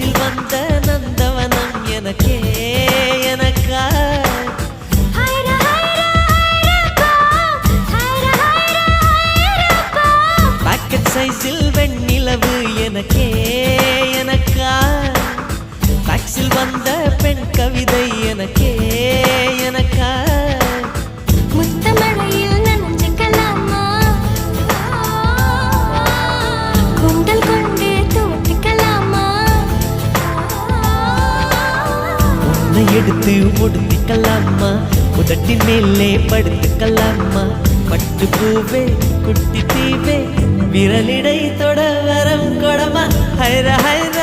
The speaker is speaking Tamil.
வயசில் வந்த நந்தவனம் எனக்கே எனக்கா பாக்கெட் சைஸில் வெண்ணிலவு எனக்கே எனக்கா டாக்ஸில் வந்த பெண் கவிதை எனக்கே எனக்கா முத்தமழையில் நனைஞ்சுக்கலாமா குண்டல் கொண்டு துவட்டிக்கலாமா உன்னை எடுத்து முடித்துக்கலாமா உதட்டின் மேலே படுத்துக்கலாமா பட்டு பூவே குட்டி தீவே விரலிடை தொட வரம் கொடமா ஹைர ஹைர